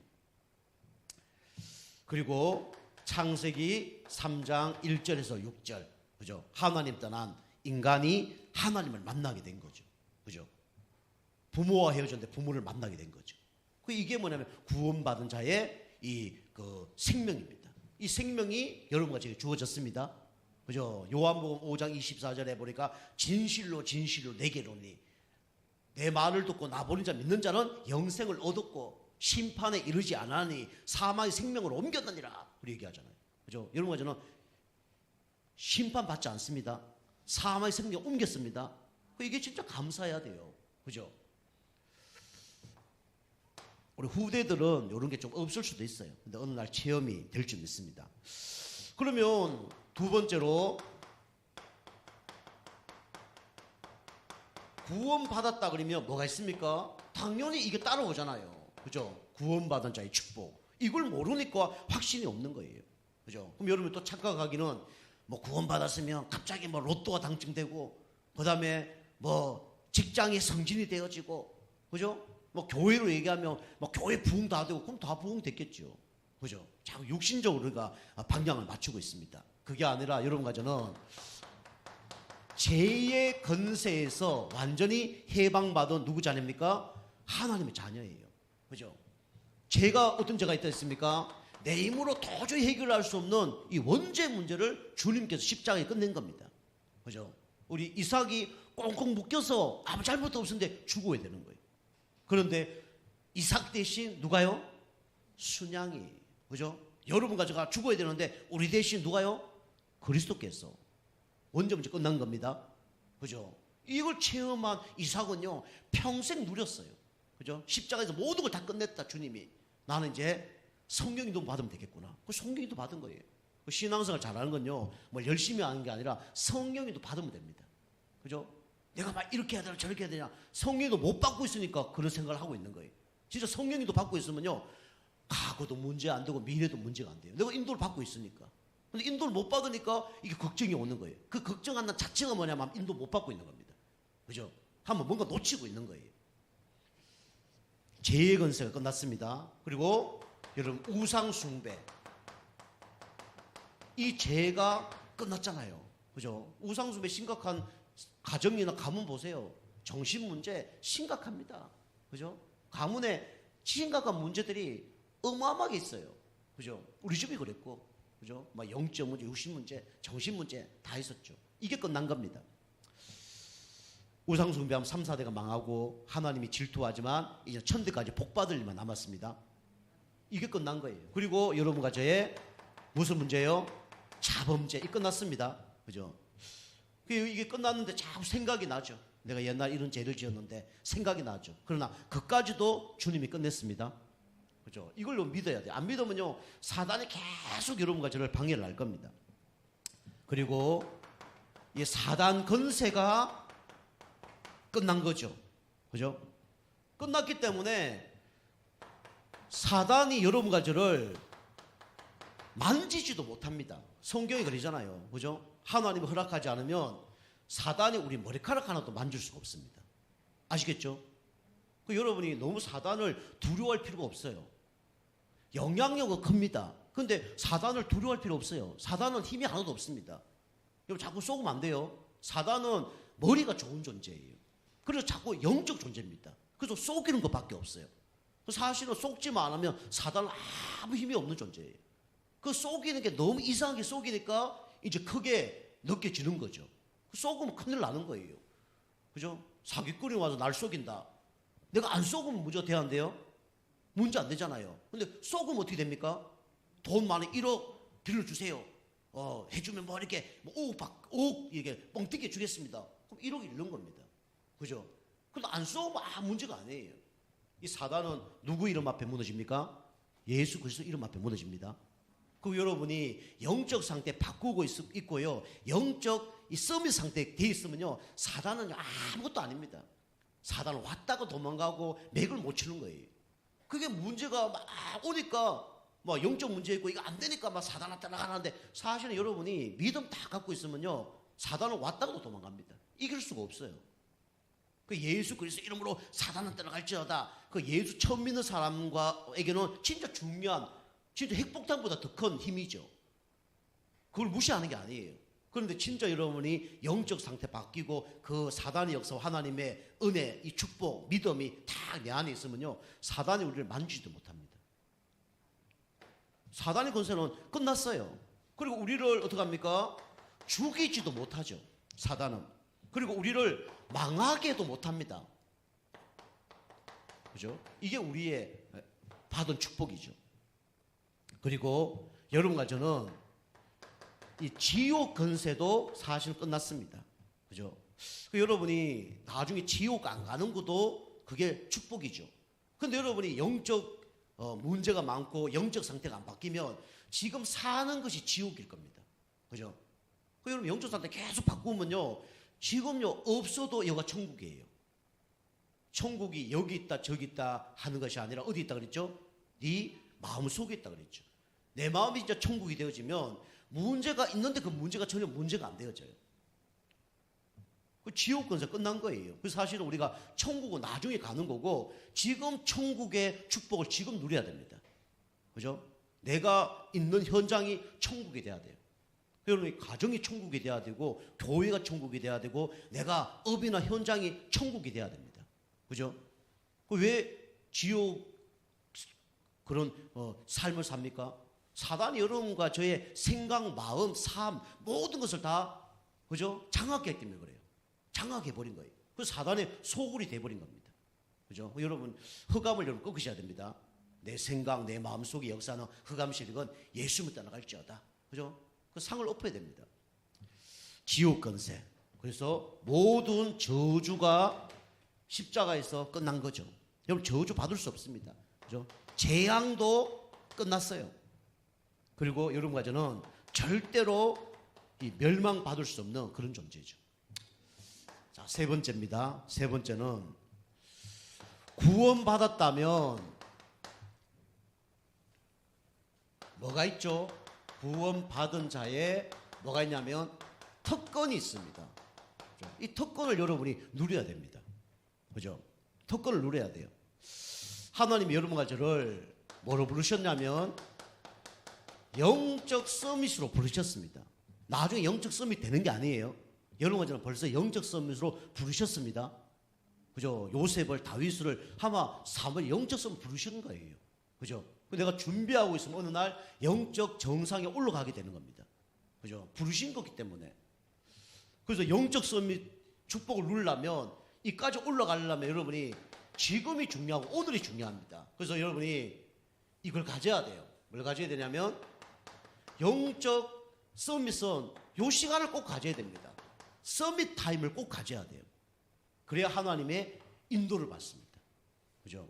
그리고 창세기 3장 1절에서 6절. 그죠? 하나님 떠난 인간이 하나님을 만나게 된 거죠. 그죠? 부모와 헤어졌는데 부모를 만나게 된 거죠. 이게 뭐냐면 구원받은 자의 그 생명입니다. 이 생명이 여러분과 제게 주어졌습니다. 그죠? 요한복음 5장 24절에 보니까 진실로 진실로 내게 이르노니 내 말을 듣고 나버린 자 믿는 자는 영생을 얻었고 심판에 이르지 않으니 사망의 생명을 옮겼느니라 우리 얘기하잖아요. 그죠? 여러분 저는 심판받지 않습니다. 사망의 생명을 옮겼습니다. 이게 진짜 감사해야 돼요. 그죠? 우리 후대들은 이런 게 좀 없을 수도 있어요. 근데 어느 날 체험이 될 줄 믿습니다. 그러면 두 번째로 구원받았다 그러면 뭐가 있습니까? 당연히 이게 따라오잖아요. 그죠? 구원받은 자의 축복. 이걸 모르니까 확신이 없는 거예요. 그죠? 그럼 여러분 또 착각하기는 뭐 구원받았으면 갑자기 뭐 로또가 당첨되고 그다음에 뭐 직장이 성진이 되어지고 그죠? 뭐 교회로 얘기하면 뭐 교회 부흥 다 되고 그럼 다 부흥 됐겠죠. 그죠? 자꾸 육신적으로 우리가 방향을 맞추고 있습니다. 그게 아니라 여러분과 저는 죄의 건세에서 완전히 해방받은 누구 자녀입니까? 하나님의 자녀예요. 그죠? 죄가 어떤 죄가 있다 했습니까? 내 힘으로 도저히 해결할 수 없는 이 원죄 문제를 주님께서 십자가에 끝낸 겁니다. 그죠? 우리 이삭이 꽁꽁 묶여서 아무 잘못도 없었는데 죽어야 되는 거예요. 그런데 이삭 대신 누가요? 순양이. 그죠? 여러분과 제가 죽어야 되는데 우리 대신 누가요? 그리스도께서. 원죄 문제 끝난 겁니다. 그죠? 이걸 체험한 이삭은요, 평생 누렸어요. 그죠? 십자가에서 모든 걸 다 끝냈다, 주님이. 나는 이제 성경인도 받으면 되겠구나. 그 성경인도 받은 거예요. 그 신앙생활 잘하는 건요, 뭐 열심히 하는 게 아니라 성경인도 받으면 됩니다. 그죠? 내가 막 이렇게 해야 되나 저렇게 해야 되냐. 성경도 못 받고 있으니까 그런 생각을 하고 있는 거예요. 진짜 성경도 받고 있으면요, 과거도 문제 안 되고 미래도 문제가 안 돼요. 내가 인도를 받고 있으니까. 근데 인도를 못 받으니까 이게 걱정이 오는 거예요. 그 걱정하는 자체가 뭐냐면 인도 못 받고 있는 겁니다. 그죠? 한번 뭔가 놓치고 있는 거예요. 죄의 건세가 끝났습니다. 그리고 여러분 우상 숭배. 이 죄가 끝났잖아요. 그죠? 우상 숭배 심각한 가정이나 가문 보세요. 정신 문제 심각합니다. 그죠? 가문에 심각한 문제들이 어마어마하게 있어요. 그죠? 우리 집이 그랬고, 그죠? 막 영적 문제, 육신 문제, 정신 문제 다 있었죠. 이게 끝난 겁니다. 우상 숭배하면 3, 4대가 망하고 하나님이 질투하지만 이제 천대까지 복받을 일만 남았습니다. 이게 끝난 거예요. 그리고 여러분과 저의 무슨 문제예요? 자범죄. 이 끝났습니다. 그죠? 이게 끝났는데 자꾸 생각이 나죠. 내가 옛날 이런 죄를 지었는데 생각이 나죠. 그러나 그까지도 주님이 끝냈습니다. 그죠? 이걸로 믿어야 돼요. 안 믿으면요, 사단이 계속 여러분과 저를 방해를 할 겁니다. 그리고 이 사단 건세가 끝난 거죠. 그죠? 끝났기 때문에 사단이 여러분과 저를 만지지도 못합니다. 성경이 그러잖아요. 그죠? 하나님이 허락하지 않으면 사단이 우리 머리카락 하나도 만질 수가 없습니다. 아시겠죠? 그 여러분이 너무 사단을 두려워할 필요가 없어요. 영향력은 큽니다. 근데 사단을 두려워할 필요 없어요. 사단은 힘이 하나도 없습니다. 여러분 자꾸 쏘면 안 돼요. 사단은 머리가 좋은 존재예요. 그래서 자꾸 영적 존재입니다. 그래서 쏘기는 것밖에 없어요. 사실은 쏘지만 안 하면 사단은 아무 힘이 없는 존재예요. 그 쏘기는 게 너무 이상하게 쏘기니까 이제 크게 느껴지는 거죠. 쏘으면 큰일 나는 거예요. 그죠? 사기꾼이 와서 날 쏘긴다. 내가 안 쏘으면 문제가 돼야 안 돼요? 문제 안 되잖아요. 근데 쏘으면 어떻게 됩니까? 돈 많이 1억 빌려주세요. 해주면 뭐 이렇게 뭐 5억 이게 뻥튀기 주겠습니다. 그럼 1억이 잃는 겁니다. 그죠? 근데 안 쏘면 문제가 아니에요. 이 사단은 누구 이름 앞에 무너집니까? 예수 그리스도 이름 앞에 무너집니다. 그 여러분이 영적 상태 바꾸고 있고요. 영적 이 서밋 상태에 돼 있으면요. 사단은 아무것도 아닙니다. 사단은 왔다가 도망가고 맥을 못 치는 거예요. 그게 문제가 막 오니까 막 영적 문제 있고 이거 안 되니까 막 사단한테 나가는데 사실은 여러분이 믿음 다 갖고 있으면요. 사단은 왔다가도 도망갑니다. 이길 수가 없어요. 그 예수 그리스도 이름으로 사단은 떠나갈지어다. 그 예수 처음 믿는 사람에게는 진짜 중요한, 진짜 핵폭탄보다 더 큰 힘이죠. 그걸 무시하는 게 아니에요. 그런데 진짜 여러분이 영적 상태 바뀌고 그 사단의 역사, 하나님의 은혜, 이 축복, 믿음이 다 내 안에 있으면요, 사단이 우리를 만지지도 못합니다. 사단의 권세는 끝났어요. 그리고 우리를 어떻게 합니까? 죽이지도 못하죠. 사단은. 그리고 우리를 망하게도 못합니다. 그죠? 이게 우리의 받은 축복이죠. 그리고 여러분과 저는 이 지옥 권세도 사실 끝났습니다. 그죠? 여러분이 나중에 지옥 안 가는 것도 그게 축복이죠. 근데 여러분이 영적 문제가 많고 영적 상태가 안 바뀌면 지금 사는 것이 지옥일 겁니다. 그죠? 여러분 영적 상태 계속 바꾸면요, 지금요 없어도 여기가 천국이에요. 천국이 여기 있다 저기 있다 하는 것이 아니라 어디 있다 그랬죠? 네 마음 속에 있다 그랬죠. 내 마음이 진짜 천국이 되어지면 문제가 있는데 그 문제가 전혀 문제가 안 되어져요. 그 지옥 권세 끝난 거예요. 그래서 사실은 우리가 천국은 나중에 가는 거고 지금 천국의 축복을 지금 누려야 됩니다. 그죠? 내가 있는 현장이 천국이 돼야 돼요. 여러분 가정이 천국이 돼야 되고 교회가 천국이 돼야 되고 내가 업이나 현장이 천국이 돼야 됩니다. 그죠? 왜 지옥 그런 삶을 삽니까? 사단이 여러분과 저의 생각, 마음, 삶 모든 것을 다 그죠? 장악했기 때문에 그래요. 장악해버린 거예요. 그래서 사단의 소굴이 돼버린 겁니다. 그죠? 여러분 흑암을 여러분 꺾으셔야 됩니다. 내 생각, 내 마음속에 역사는 흑암실이건 예수님을 떠나갈지어다. 그죠? 그 상을 엎어야 됩니다. 지옥 권세. 그래서 모든 저주가 십자가에서 끝난 거죠. 여러분 저주 받을 수 없습니다. 그죠? 재앙도 끝났어요. 그리고 여러분과 저는 절대로 이 멸망받을 수 없는 그런 존재죠. 자, 세 번째입니다. 세 번째는 구원받았다면 뭐가 있죠? 구원받은 자에 뭐가 있냐면 특권이 있습니다. 이 특권을 여러분이 누려야 됩니다. 그죠? 특권을 누려야 돼요. 하나님이 여러분과 저를 뭐로 부르셨냐면 영적 서밋으로 부르셨습니다. 나중에 영적 서밋 되는 게 아니에요. 여러분과 저는 벌써 영적 서밋으로 부르셨습니다. 그죠? 요셉을, 다윗을 아마 사무엘 영적 서밋 부르신 거예요. 그죠? 내가 준비하고 있으면 어느 날 영적 정상에 올라가게 되는 겁니다. 그죠? 부르신 거기 때문에. 그래서 영적 서밋 축복을 누리려면 이까지 올라가려면 여러분이 지금이 중요하고 오늘이 중요합니다. 그래서 여러분이 이걸 가져야 돼요. 뭘 가져야 되냐면 영적 서밋은 요 시간을 꼭 가져야 됩니다. 서밋 타임을 꼭 가져야 돼요. 그래야 하나님의 인도를 받습니다. 그죠?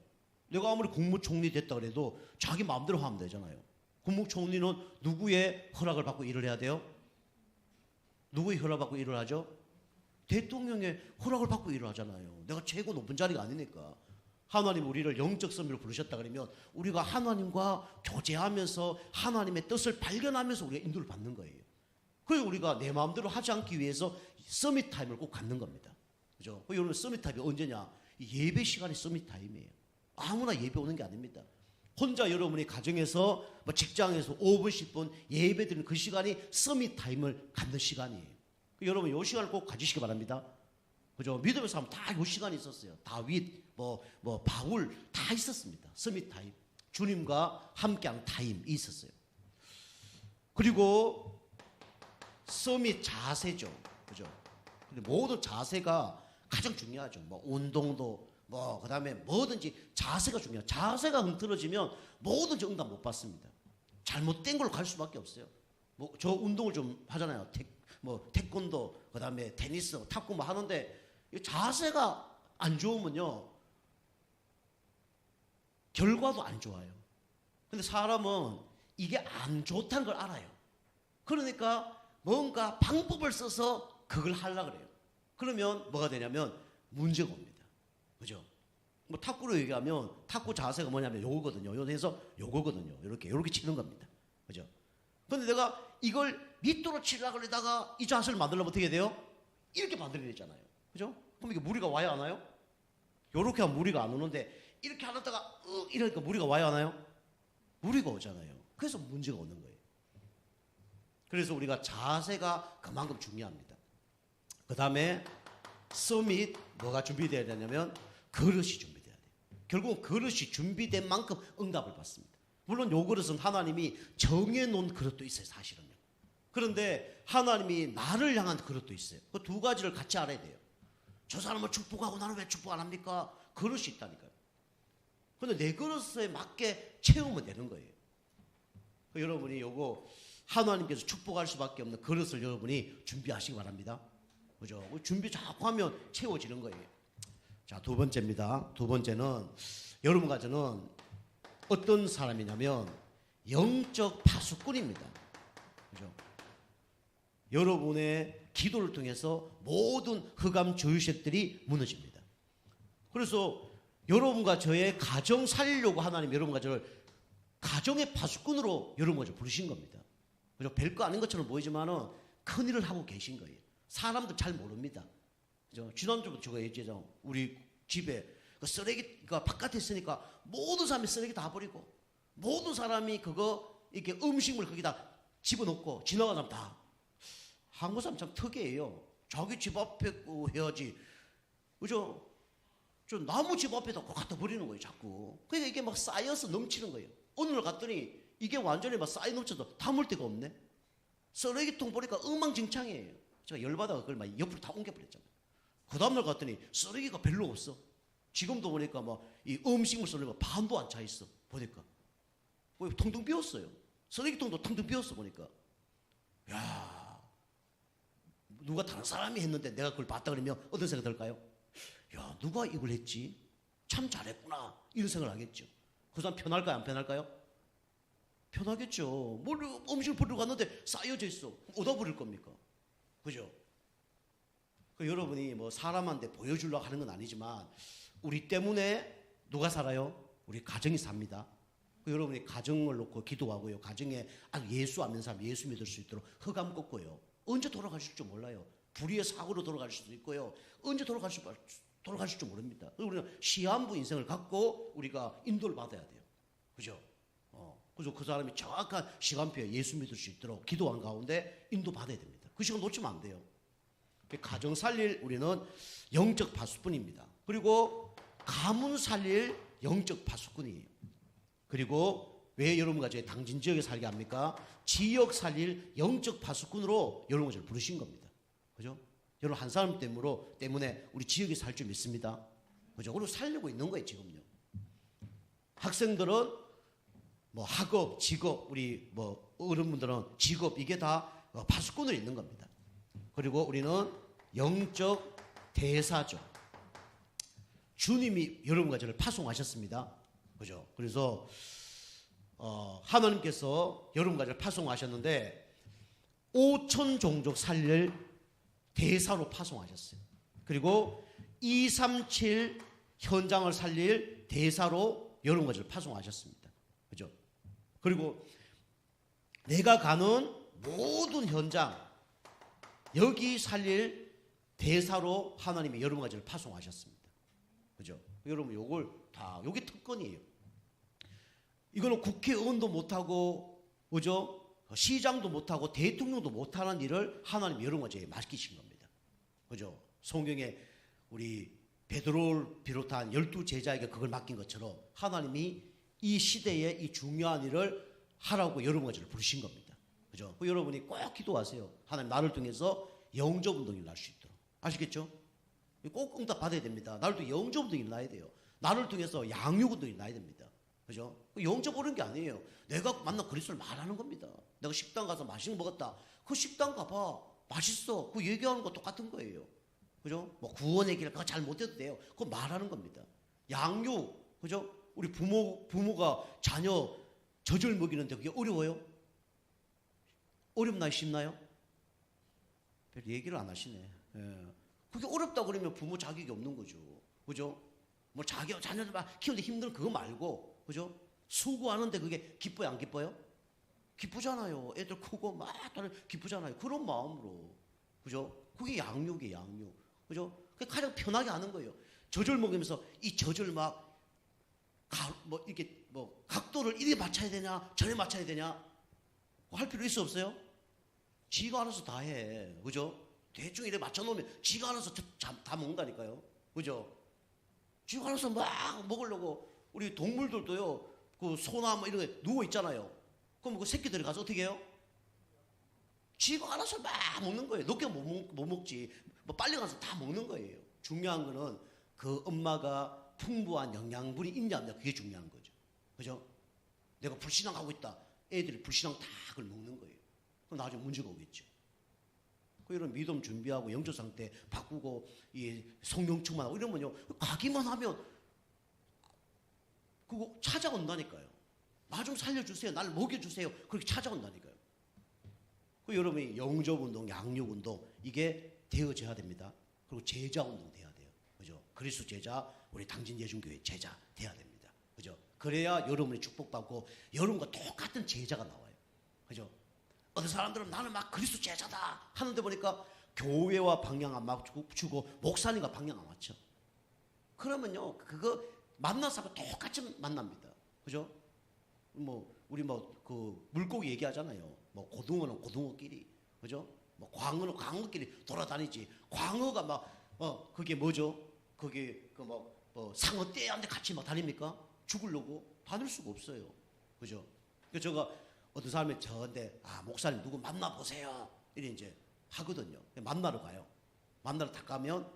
내가 아무리 국무총리 됐다 그래도 자기 마음대로 하면 되잖아요. 국무총리는 누구의 허락을 받고 일을 해야 돼요? 누구의 허락을 받고 일을 하죠? 대통령의 허락을 받고 일을 하잖아요. 내가 최고 높은 자리가 아니니까. 하나님 우리를 영적 선미로 부르셨다 그러면 우리가 하나님과 교제하면서 하나님의 뜻을 발견하면서 우리가 인도를 받는 거예요. 그래서 우리가 내 마음대로 하지 않기 위해서 서밋 타임을 꼭 갖는 겁니다. 그죠? 여러분 서밋 타임이 언제냐? 예배 시간이 서밋 타임이에요. 아무나 예배 오는 게 아닙니다. 혼자 여러분이 가정에서 뭐 직장에서 5분 10분 예배 드리는 그 시간이 서밋 타임을 갖는 시간이에요. 여러분 이 시간을 꼭 가지시기 바랍니다. 그죠? 믿음의 사람 다 이 시간이 있었어요. 다윗, 바울 다 있었습니다. 서밋 타임. 주님과 함께하는 타임이 있었어요. 그리고 서밋 자세죠. 그죠? 근데 모든 자세가 가장 중요하죠. 운동도 그다음에 뭐든지 자세가 중요해요. 자세가 흐트러지면 뭐든지 응답 못 받습니다. 잘못된 걸로 갈 수밖에 없어요. 저 운동을 좀 하잖아요. 태권도, 그다음에 테니스, 탁구 하는데 자세가 안 좋으면요 결과도 안 좋아요. 근데 사람은 이게 안 좋다는 걸 알아요. 그러니까 뭔가 방법을 써서 그걸 하려고 그래요. 그러면 뭐가 되냐면 문제가 옵니다. 그죠? 탁구로 얘기하면 탁구 자세가 뭐냐면 요거거든요. 요래서 요거거든요. 이렇게 치는 겁니다. 그죠? 근데 내가 이걸 밑으로 치려고 그러다가 이 자세를 만들려면 어떻게 돼요? 이렇게 만들어야 되잖아요. 그죠? 그럼 이게 무리가 와야 하나요? 요렇게 하면 무리가 안 오는데 이렇게 하다가 이러니까 무리가 와야 하나요? 무리가 오잖아요. 그래서 문제가 오는 거예요. 그래서 우리가 자세가 그만큼 중요합니다. 그 다음에 서밋 뭐가 준비되어야 되냐면 그릇이 준비돼야 돼요. 결국 그릇이 준비된 만큼 응답을 받습니다. 물론 요 그릇은 하나님이 정해놓은 그릇도 있어요. 사실은요. 그런데 하나님이 나를 향한 그릇도 있어요. 그 두 가지를 같이 알아야 돼요. 저 사람은 축복하고 나는 왜 축복 안 합니까? 그릇이 있다니까요. 근데 내 그릇에 맞게 채우면 되는 거예요. 여러분이 요거 하나님께서 축복할 수밖에 없는 그릇을 여러분이 준비하시기 바랍니다. 그죠? 준비 자꾸 하면 채워지는 거예요. 자, 두 번째입니다. 두 번째는 여러분과 저는 어떤 사람이냐면 영적 파수꾼입니다. 그죠? 여러분의 기도를 통해서 모든 흑암 저유색들이 무너집니다. 그래서 여러분과 저의 가정 살리려고 하나님 여러분과 저를 가정의 파수꾼으로 여러분과 저 부르신 겁니다. 그죠? 별거 아닌 것처럼 보이지만은 큰 일을 하고 계신 거예요. 사람들 잘 모릅니다. 그죠? 지난주부터 제가 얘기했죠. 우리 집에 그 쓰레기가 바깥에 있으니까 모든 사람이 쓰레기 다 버리고 모든 사람이 그거 이렇게 음식물 거기다 집어넣고 지나가는 사람 다. 한국 사람 참 특이해요. 자기 집 앞에 해야지. 그죠? 좀 나무 집 앞에다 갖다 버리는 거예요, 자꾸. 그러니까 이게 막 쌓여서 넘치는 거예요. 어느 날 갔더니 이게 완전히 막 쌓여 넘쳐도 담을 데가 없네. 쓰레기통 보니까 엉망진창이에요. 제가 열받아서 그걸 막 옆으로 다 옮겨버렸잖아요. 그 다음날 갔더니 쓰레기가 별로 없어. 지금도 보니까 막 이 음식물 쓰레기가 반도 안 차 있어. 보니까. 텅텅 비었어요. 쓰레기통도 텅텅 비었어, 보니까. 야, 누가 다른 사람이 했는데 내가 그걸 봤다 그러면 어떤 생각이 들까요? 야, 누가 이걸 했지? 참 잘했구나. 이런 생각을 하겠죠. 그 사람 편할까요? 안 편할까요? 편하겠죠. 뭘 음식을 버리러 갔는데 쌓여져 있어. 어디다 버릴 겁니까? 그죠? 여러분이 뭐 사람한테 보여주려고 하는 건 아니지만 우리 때문에 누가 살아요? 우리 가정이 삽니다. 여러분이 가정을 놓고 기도하고요. 가정에 예수 안 믿는 사람 예수 믿을 수 있도록 흑암 꺾고요. 언제 돌아가실 줄 몰라요. 불의의 사고로 돌아가실 수도 있고요. 언제 돌아가실 줄 모릅니다. 우리는 시한부 인생을 갖고 우리가 인도를 받아야 돼요. 그죠? 그래서 그 사람이 정확한 시간표에 예수 믿을 수 있도록 기도한 가운데 인도 받아야 됩니다. 그 시간 놓치면 안 돼요. 가정 살릴 우리는 영적 파수꾼입니다. 그리고 가문 살릴 영적 파수꾼이에요. 그리고 왜 여러분과 저희 당진 지역에 살게 합니까? 지역 살릴 영적 파수꾼으로 여러분과 저를 부르신 겁니다. 그죠? 여러분 한 사람 때문에 우리 지역에 살 줄 믿습니다. 그죠? 그리고 살려고 있는 거예요, 지금요. 학생들은 뭐 학업, 직업, 우리 뭐 어른분들은 직업, 이게 다 파수꾼으로 있는 겁니다. 그리고 우리는 영적 대사죠. 주님이 여러분과 저를 파송하셨습니다. 그죠? 그래서 하나님께서 여러분과 저를 파송하셨는데 5천 종족 살릴 대사로 파송하셨어요. 그리고 237 현장을 살릴 대사로 여러분과 저를 파송하셨습니다. 그죠? 그리고 내가 가는 모든 현장 여기 살릴 대사로 하나님이 여러분과 저를 파송하셨습니다. 그죠? 여러분 요걸 다 요게 특권이에요. 이거는 국회의원도 못하고 그죠? 시장도 못하고 대통령도 못하는 일을 하나님이 여러분과 저에게 맡기신 겁니다. 그죠? 성경에 우리 베드로를 비롯한 12제자에게 그걸 맡긴 것처럼 하나님이 이 시대에 이 중요한 일을 하라고 여러분과 저를 부르신 겁니다. 그죠? 여러분이 꼭 기도하세요. 하나님 나를 통해서 영적 운동이 날 수 있도록. 아시겠죠? 꼭 응답 받아야 됩니다. 나를 통해 영적 운동이 나야 돼요. 나를 통해서 양육 운동이 나야 됩니다. 그죠? 영적 오른 게 아니에요. 내가 만난 그리스도를 말하는 겁니다. 내가 식당 가서 맛있는 거 먹었다. 그 식당 가봐. 맛있어. 그 얘기하는 거 똑같은 거예요. 그죠? 뭐 구원의 길 그거 잘 못해도 돼요. 그거 말하는 겁니다. 양육. 그죠? 우리 부모가 자녀 젖을 먹이는데 그게 어려워요? 어렵나요? 쉽나요? 별 얘기를 안 하시네. 예. 그게 어렵다 그러면 부모 자격이 없는 거죠. 그죠? 뭐 자녀들 막 키우는데 힘든 그거 말고, 그죠? 수고하는데 그게 기뻐요, 안 기뻐요? 기쁘잖아요. 애들 크고 막 기쁘잖아요. 그런 마음으로. 그죠? 그게 양육이에요, 양육. 그죠? 그게 가장 편하게 하는 거예요. 젖을 먹으면서 이 젖을 이렇게 각도를 이리 맞춰야 되냐, 저리 맞춰야 되냐, 할 필요 있어 없어요? 지가 알아서 다 해. 그죠? 대충 이래 맞춰놓으면 지가 알아서 다 먹는다니까요. 그죠? 지가 알아서 막 먹으려고. 우리 동물들도요, 그 소나 뭐 이런 거 누워 있잖아요. 그럼 그 새끼들이 가서 어떻게 해요? 지가 알아서 막 먹는 거예요. 늦게 못 먹지. 뭐 빨리 가서 다 먹는 거예요. 중요한 거는 그 엄마가 풍부한 영양분이 있냐 없냐 그게 중요한 거죠. 그죠? 내가 불신앙하고 있다. 애들이 불신앙 다 그걸 먹는 거예요. 그럼 나중에 문제가 오겠죠. 그 이런 믿음 준비하고 영적 상태 바꾸고 이 성령 충만하고 이러면요 가기만 하면 그거 찾아온다니까요. 나 좀 살려주세요. 나를 먹여주세요. 그렇게 찾아온다니까요. 그 여러분이 영접 운동, 양육 운동 이게 되어져야 됩니다. 그리고 제자 운동 돼야 돼요. 그죠? 그리스도 제자, 우리 당진 예중교회 제자 돼야 됩니다. 그죠? 그래야 여러분이 축복받고 여러분과 똑같은 제자가 나와요. 그죠? 어떤 사람들은 나는 막 그리스도 제자다 하는데 보니까 교회와 방향 안 맞추고 목사님과 방향 안 맞춰. 그러면요 그거 만나서 똑같이 만납니다. 그죠? 뭐 우리 뭐 그 물고기 얘기하잖아요. 뭐 고등어는 고등어끼리, 그죠? 뭐 광어는 광어끼리 돌아다니지. 광어가 막 그게 뭐죠? 그게 그 뭐 상어 떼한테 같이 막 다닙니까? 죽으려고 다닐 수가 없어요. 그죠? 그래서 제가 어떤 사람이 저한테 목사님 누구 만나 보세요. 이래 이제 하거든요. 만나러 가요. 만나러 딱 가면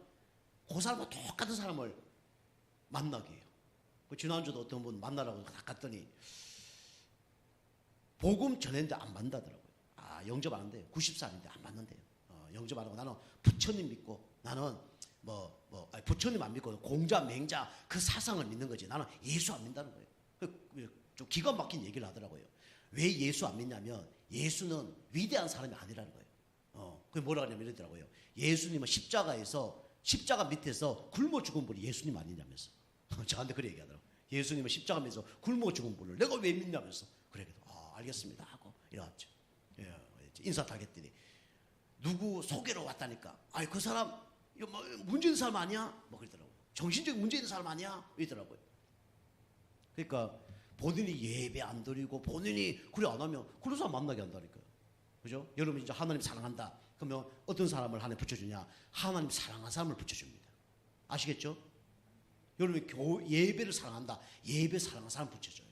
그 사람과 똑같은 사람을 만나게 해요. 지난주도 어떤 분 만나라고 딱 갔더니 복음 전했는데 안 만나더라고요. 영접 안 한대요. 90살인데 안 만난대요. 영접 안 하고 나는 부처님 믿고 나는 부처님 안 믿고 공자 맹자 그 사상을 믿는 거지. 나는 예수 안 믿는다는 거예요. 좀 기가 막힌 얘기를 하더라고요. 왜 예수 안 믿냐면 예수는 위대한 사람이 아니라는 거예요. 그게 뭐라 하냐면 이러더라고요. 예수님은 십자가 밑에서 굶어 죽은 분이 예수님 아니냐면서. 저한테 그래 얘기하더라고요. 예수님은 십자가 밑에서 굶어 죽은 분을 내가 왜 믿냐면서. 그래, 알겠습니다 하고 이래왔죠. 인사 타겠더니 누구 소개로 왔다니까. 그 사람 이거 뭐 문제 있는 사람 아니야? 뭐 그러더라고요. 정신적인 문제 있는 사람 아니야? 이러더라고요. 그러니까 본인이 예배 안 드리고 본인이 그래 안 하면 그런 사람 만나게 한다니까요. 그죠? 여러분 이제 하나님 사랑한다. 그러면 어떤 사람을 하나님 붙여주냐? 하나님 사랑하는 사람을 붙여줍니다. 아시겠죠? 여러분 예배를 사랑한다. 예배 사랑하는 사람 붙여줘요.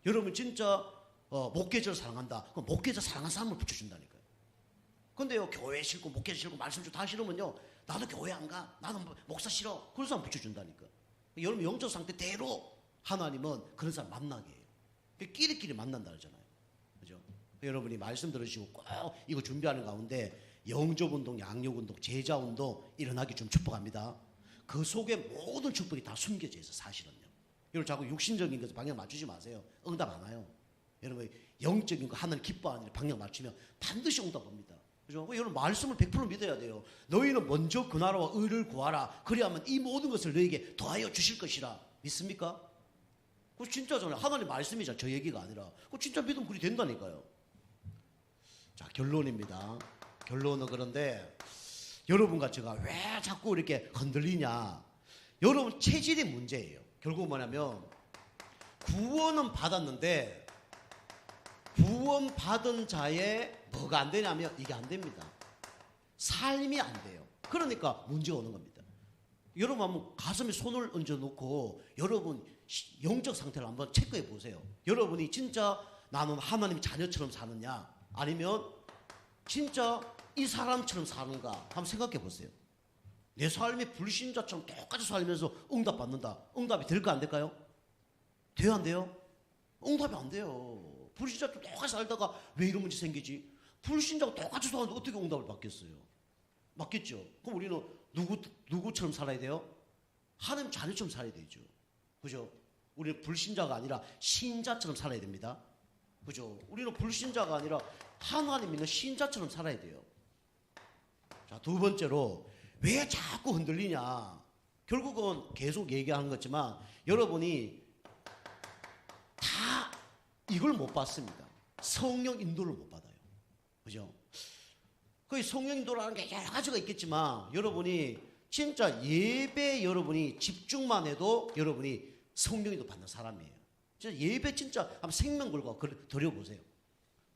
여러분 진짜 목회자를 사랑한다. 그럼 목회자 사랑하는 사람을 붙여준다니까요. 근데요 교회 싫고 목회자 싫고 말씀 다 싫으면요 나도 교회 안 가. 나는 목사 싫어. 그런 사람 붙여준다니까. 여러분 영적 상태대로 하나님은 그런 사람 만나게 해요. 끼리끼리 만난다 그러잖아요. 그죠? 여러분이 말씀 들으시고 꼭 이거 준비하는 가운데 영접 운동, 양육 운동, 제자 운동 일어나기 좀 축복합니다. 그 속에 모든 축복이 다 숨겨져 있어 사실은요. 여러분 자꾸 육신적인 것에 방향 맞추지 마세요. 응답 안 와요. 여러분 영적인 거 하나님 기뻐하는 일 방향 맞추면 반드시 응답 옵니다. 그죠? 여러분 말씀을 100% 믿어야 돼요. 너희는 먼저 그 나라와 의를 구하라. 그리하면 이 모든 것을 너에게 더하여 주실 것이라. 믿습니까? 그거 진짜잖아요. 하나님 말씀이잖아요. 저 얘기가 아니라. 그거 진짜 믿으면 그리 된다니까요. 자, 결론입니다. 결론은 그런데 여러분과 제가 왜 자꾸 이렇게 흔들리냐. 여러분 체질이 문제예요. 결국 뭐냐면 구원은 받았는데 구원 받은 자의 뭐가 안 되냐면 이게 안 됩니다. 삶이 안 돼요. 그러니까 문제가 오는 겁니다. 여러분 한번 가슴에 손을 얹어 놓고 여러분 영적 상태를 한번 체크해 보세요. 여러분이 진짜 나는 하나님 자녀처럼 사느냐 아니면 진짜 이 사람처럼 사는가 한번 생각해 보세요. 내 삶이 불신자처럼 똑같이 살면서 응답 받는다. 응답이 될까 안 될까요? 돼요 안 돼요? 응답이 안 돼요. 불신자처럼 똑같이 살다가 왜 이런 문제 생기지? 불신자가 똑같이 사는데 어떻게 응답을 받겠어요? 맞겠죠? 그럼 우리는 누구처럼 살아야 돼요? 하나님 자녀처럼 살아야 되죠. 그죠? 우리는 불신자가 아니라 신자처럼 살아야 됩니다. 그죠? 우리는 불신자가 아니라 하나님 믿는 신자처럼 살아야 돼요. 자, 두 번째로 왜 자꾸 흔들리냐? 결국은 계속 얘기하는 거지만 여러분이 다 이걸 못 받습니다. 성령 인도를 못 받아요. 그죠? 그 성령 인도라는 게 여러 가지가 있겠지만 여러분이 진짜 예배 여러분이 집중만 해도 여러분이 성령 인도 받는 사람이에요. 진짜 예배 진짜 한번 생명 걸고 드려보세요.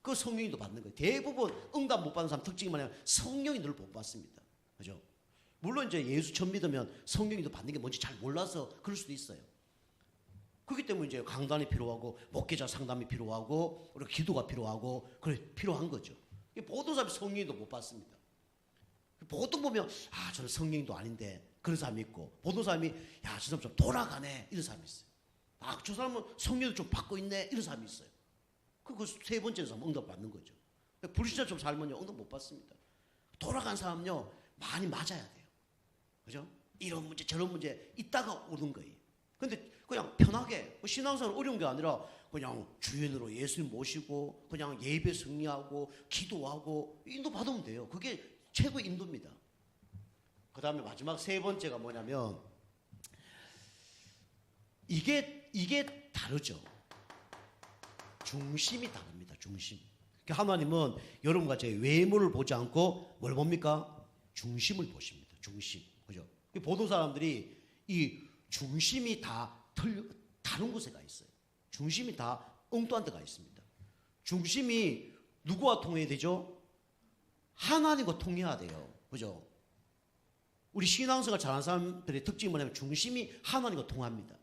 그 성령 인도 받는 거예요. 대부분 응답 못 받는 사람 특징이 뭐냐면 성령 인도를 못 받습니다. 그죠? 물론 이제 예수 처음 믿으면 성령 인도 받는 게 뭔지 잘 몰라서 그럴 수도 있어요. 그렇기 때문에 이제 강단이 필요하고 목회자 상담이 필요하고 그리고 기도가 필요하고 그래 필요한 거죠. 모든 사람이 성령인도 못 받습니다. 보통 보면 저는 성령인도 아닌데 그런 사람이 있고, 보통 사람이 야, 저 사람 좀 돌아가네 이런 사람이 있어요. 아, 저 사람은 성령도 좀 받고 있네 이런 사람이 있어요. 그 세 번째 사람 응답 받는 거죠. 불신자처럼 살면요 응답 못 받습니다. 돌아간 사람은요 많이 맞아야 돼요. 그죠? 이런 문제 저런 문제 있다가 오는 거예요. 근데 그냥 편하게 신앙생활 어려운 게 아니라 그냥 주인으로 예수님 모시고 그냥 예배 승리하고 기도하고 인도 받으면 돼요. 그게 최고의 인도입니다. 그 다음에 마지막 세 번째가 뭐냐면 이게 다르죠. 중심이 다릅니다. 중심. 그러니까 하나님은 여러분과 제 외모를 보지 않고 뭘 봅니까? 중심을 보십니다. 중심. 그죠? 보통 사람들이 이 중심이 다 다른 곳에 가 있어요. 중심이 다 엉뚱한 데 가 있습니다. 중심이 누구와 통해야 되죠? 하나님과 통해야 돼요. 그죠? 우리 신앙생활 잘하는 사람들의 특징이 뭐냐면 중심이 하나님과 통합니다.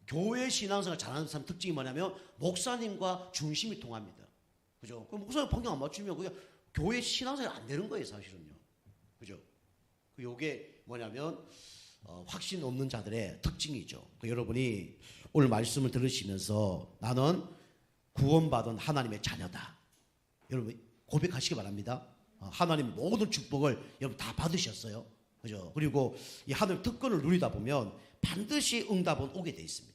교회 신앙생활 잘하는 사람 특징이 뭐냐면 목사님과 중심이 통합니다. 그죠? 그 목사님 방향 안 맞추면 그냥 교회 신앙생활 안 되는 거예요, 사실은요. 그죠? 요게 뭐냐면 확신 없는 자들의 특징이죠. 여러분이 오늘 말씀을 들으시면서 나는 구원받은 하나님의 자녀다. 여러분 고백하시기 바랍니다. 하나님 모든 축복을 여러분 다 받으셨어요. 그죠? 그리고 이 하나님 특권을 누리다 보면 반드시 응답은 오게 돼 있습니다.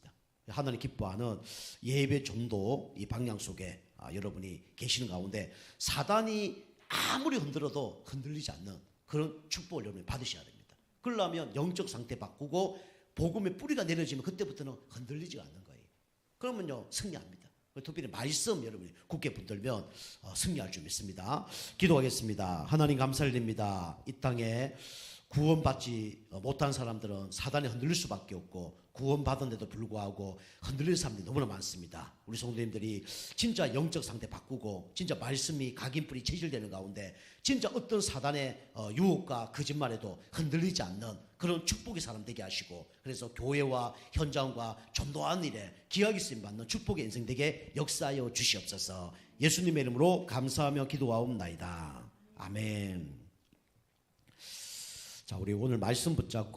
하나님 기뻐하는 예배 전도 이 방향 속에 여러분이 계시는 가운데 사단이 아무리 흔들어도 흔들리지 않는 그런 축복을 여러분이 받으셔야 됩니다. 그러려면 영적 상태 바꾸고 복음의 뿌리가 내려지면 그때부터는 흔들리지 않는 거예요. 그러면요 승리합니다. 특별히 말씀 여러분이 굳게 붙들면 승리할 줄 믿습니다. 기도하겠습니다. 하나님 감사드립니다. 이 땅에 구원받지 못한 사람들은 사단에 흔들릴 수밖에 없고 구원받은데도 불구하고 흔들릴 사람들이 너무나 많습니다. 우리 성도님들이 진짜 영적 상태 바꾸고 진짜 말씀이 각인뿌리 체질되는 가운데 진짜 어떤 사단의 유혹과 거짓말에도 흔들리지 않는 그런 축복의 사람 되게 하시고 그래서 교회와 현장과 전도하는 일에 기하게 쓰임받는 축복의 인생 되게 역사하여 주시옵소서. 예수님의 이름으로 감사하며 기도하옵나이다. 아멘. 자, 우리 오늘 말씀 붙잡고